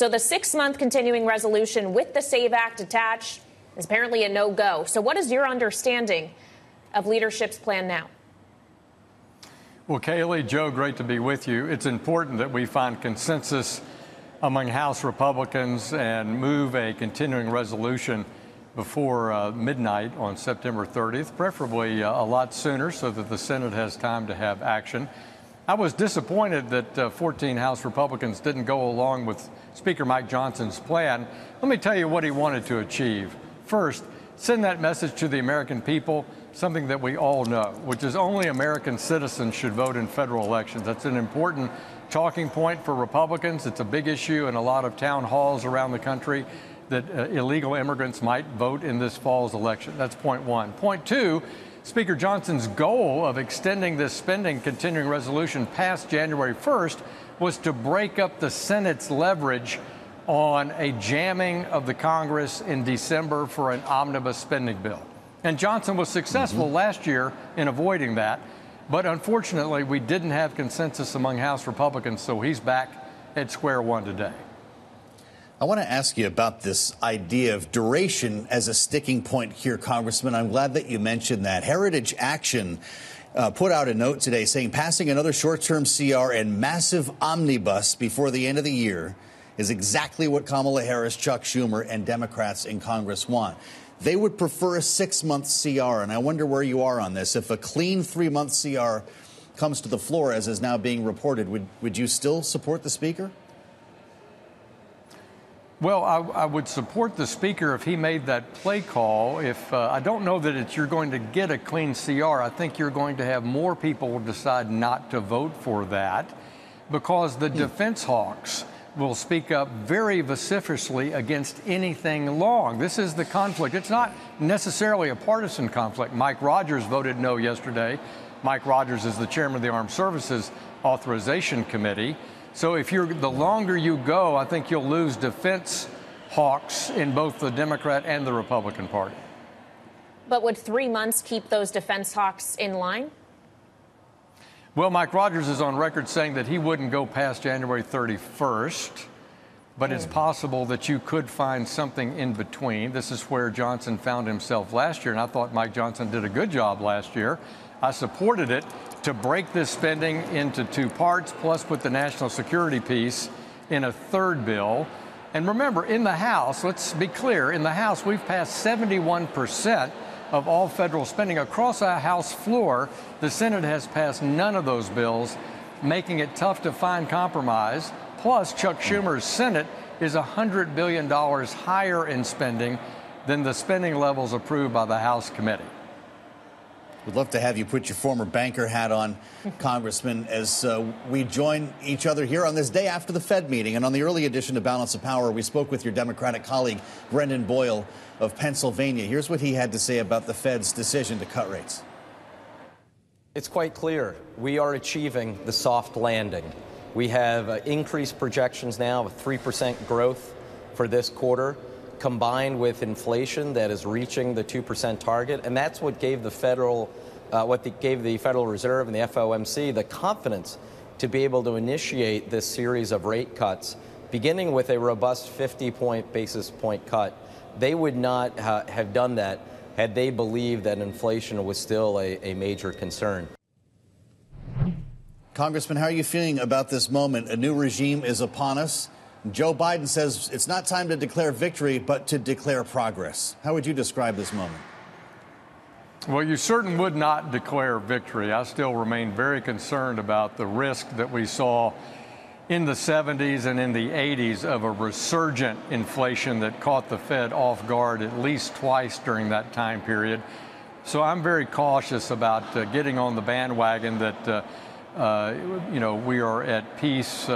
So the 6-month continuing resolution with the SAVE Act attached is apparently a no-go. So what is your understanding of leadership's plan now? Well, Kailey, Joe, great to be with you. It's important that we find consensus among House Republicans and move a continuing resolution before midnight on September 30th, preferably a lot sooner so that the Senate has time to have action. I was disappointed that 14 House Republicans didn't go along with Speaker Mike Johnson's plan. Let me tell you what he wanted to achieve. First, send that message to the American people, something that we all know, which is only American citizens should vote in federal elections. That's an important talking point for Republicans. It's a big issue in a lot of town halls around the country that illegal immigrants might vote in this fall's election. That's point one. Point two, Speaker Johnson's goal of extending this spending continuing resolution past January 1st was to break up the Senate's leverage on a jamming of the Congress in December for an omnibus spending bill. And Johnson was successful last year in avoiding that. But unfortunately, we didn't have consensus among House Republicans, so he's back at square one today. I want to ask you about this idea of duration as a sticking point here, Congressman. I'm glad that you mentioned that. Heritage Action put out a note today saying passing another short-term CR and massive omnibus before the end of the year is exactly what Kamala Harris, Chuck Schumer, and Democrats in Congress want. They would prefer a 6-month CR, and I wonder where you are on this. If a clean 3-month CR comes to the floor, as is now being reported, would you still support the Speaker? Well, I would support the Speaker if he made that play call. If I don't know that you're going to get a clean CR. I think you're going to have more people decide not to vote for that because the defense hawks will speak up very vociferously against anything long. This is the conflict. It's not necessarily a partisan conflict. Mike Rogers voted no yesterday. Mike Rogers is the chairman of the Armed Services Authorization Committee. So if the longer you go, I think you'll lose defense hawks in both the Democrat and the Republican Party. But would 3 months keep those defense hawks in line? Well, Mike Rogers is on record saying that he wouldn't go past January 31st, but it's possible that you could find something in between. This is where Johnson found himself last year, and I thought Mike Johnson did a good job last year. I supported it to break this spending into 2 parts, plus put the national security piece in a 3rd bill. And remember, in the House, let's be clear, in the House, we've passed 71% of all federal spending across our House floor. The Senate has passed none of those bills, making it tough to find compromise. Plus, Chuck Schumer's Senate is $100 billion higher in spending than the spending levels approved by the House committee. We'd love to have you put your former banker hat on, Congressman, as we join each other here on this day after the Fed meeting. And on the early edition of Balance of Power, we spoke with your Democratic colleague, Brendan Boyle of Pennsylvania. Here's what he had to say about the Fed's decision to cut rates. It's quite clear. We are achieving the soft landing. We have increased projections now of 3% growth for this quarter, combined with inflation that is reaching the 2% target. And that's what gave the Federal Reserve and the FOMC the confidence to be able to initiate this series of rate cuts, beginning with a robust 50 basis point cut. They would not have done that had they believed that inflation was still a major concern. Congressman, how are you feeling about this moment? A new regime is upon us. Joe Biden says it's not time to declare victory, but to declare progress. How would you describe this moment? Well, you certainly would not declare victory. I still remain very concerned about the risk that we saw in the 70s and in the 80s of a resurgent inflation that caught the Fed off guard at least twice during that time period. So I'm very cautious about getting on the bandwagon that, we are at peace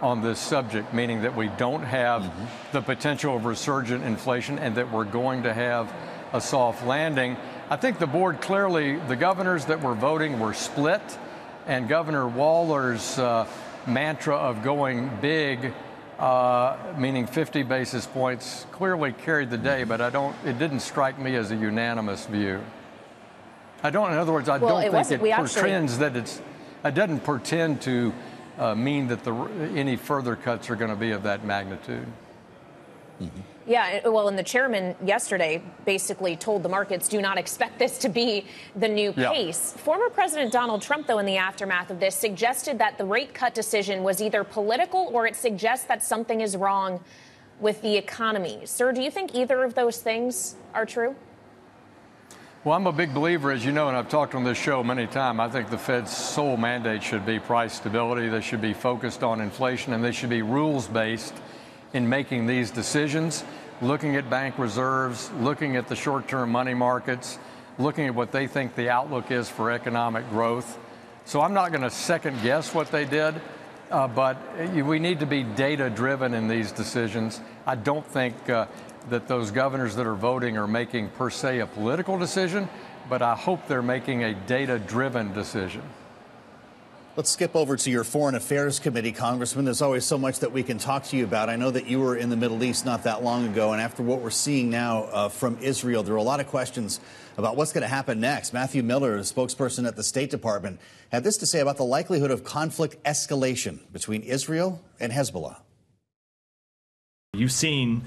on this subject, meaning that we don't have the potential of resurgent inflation and that we're going to have a soft landing. I think the board clearly, the governors that were voting were split, and Governor Waller's mantra of going big, meaning 50 basis points, clearly carried the day, but it didn't strike me as a unanimous view. In other words, I don't think it portends that it doesn't portend to mean that any further cuts are going to be of that magnitude. Mm-hmm. Yeah, well, and the chairman yesterday basically told the markets, do not expect this to be the new pace. Yeah. Former President Donald Trump, though, in the aftermath of this, suggested that the rate cut decision was either political or it suggests that something is wrong with the economy. Sir, do you think either of those things are true? Well, I'm a big believer, as you know, and I've talked on this show many times. I think the Fed's sole mandate should be price stability. They should be focused on inflation, and they should be rules-based in making these decisions, looking at bank reserves, looking at the short-term money markets, looking at what they think the outlook is for economic growth. So I'm not going to second-guess what they did, but we need to be data-driven in these decisions. I don't think that those governors that are voting are making, per se, a political decision, but I hope they're making a data-driven decision. Let's skip over to your Foreign Affairs Committee, Congressman. There's always so much that we can talk to you about. I know that you were in the Middle East not that long ago, and after what we're seeing now from Israel, there are a lot of questions about what's going to happen next. Mathieu Miller, a spokesperson at the State Department, had this to say about the likelihood of conflict escalation between Israel and Hezbollah. You've seen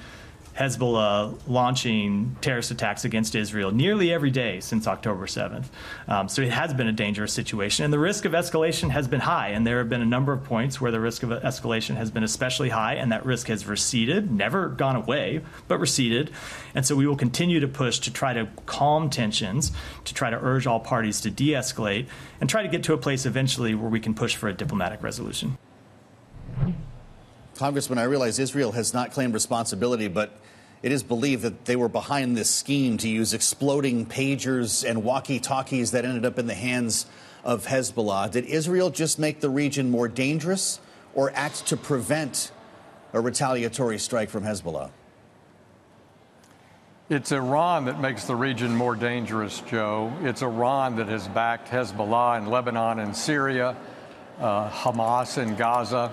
Hezbollah launching terrorist attacks against Israel nearly every day since October 7th. So it has been a dangerous situation, and the risk of escalation has been high. And there have been a number of points where the risk of escalation has been especially high, and that risk has receded, never gone away, but receded. And so we will continue to push to try to calm tensions, to try to urge all parties to de-escalate, and try to get to a place eventually where we can push for a diplomatic resolution. Congressman, I realize Israel has not claimed responsibility, but it is believed that they were behind this scheme to use exploding pagers and walkie-talkies that ended up in the hands of Hezbollah. Did Israel just make the region more dangerous or act to prevent a retaliatory strike from Hezbollah? It's Iran that makes the region more dangerous, Joe. It's Iran that has backed Hezbollah in Lebanon and Syria, Hamas in Gaza,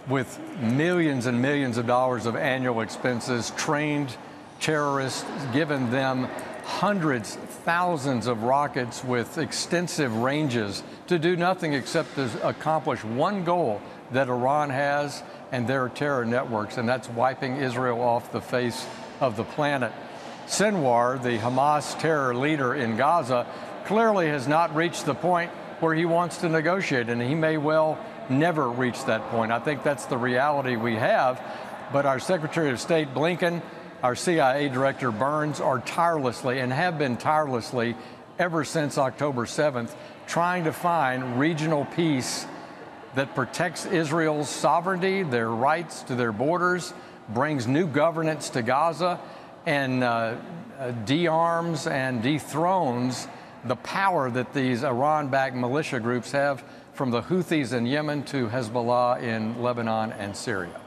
with millions and millions of dollars of annual expenses, trained terrorists, given them hundreds, thousands of rockets with extensive ranges to do nothing except to accomplish one goal that Iran has and their terror networks, and that's wiping Israel off the face of the planet. Sinwar, the Hamas terror leader in Gaza, clearly has not reached the point where he wants to negotiate, and he may well never reach that point. I think that's the reality we have. But our Secretary of State Blinken, our CIA Director Burns are tirelessly and have been tirelessly ever since October 7th trying to find regional peace that protects Israel's sovereignty, their rights to their borders, brings new governance to Gaza, and de-arms and dethrones the power that these Iran-backed militia groups have, from the Houthis in Yemen to Hezbollah in Lebanon and Syria.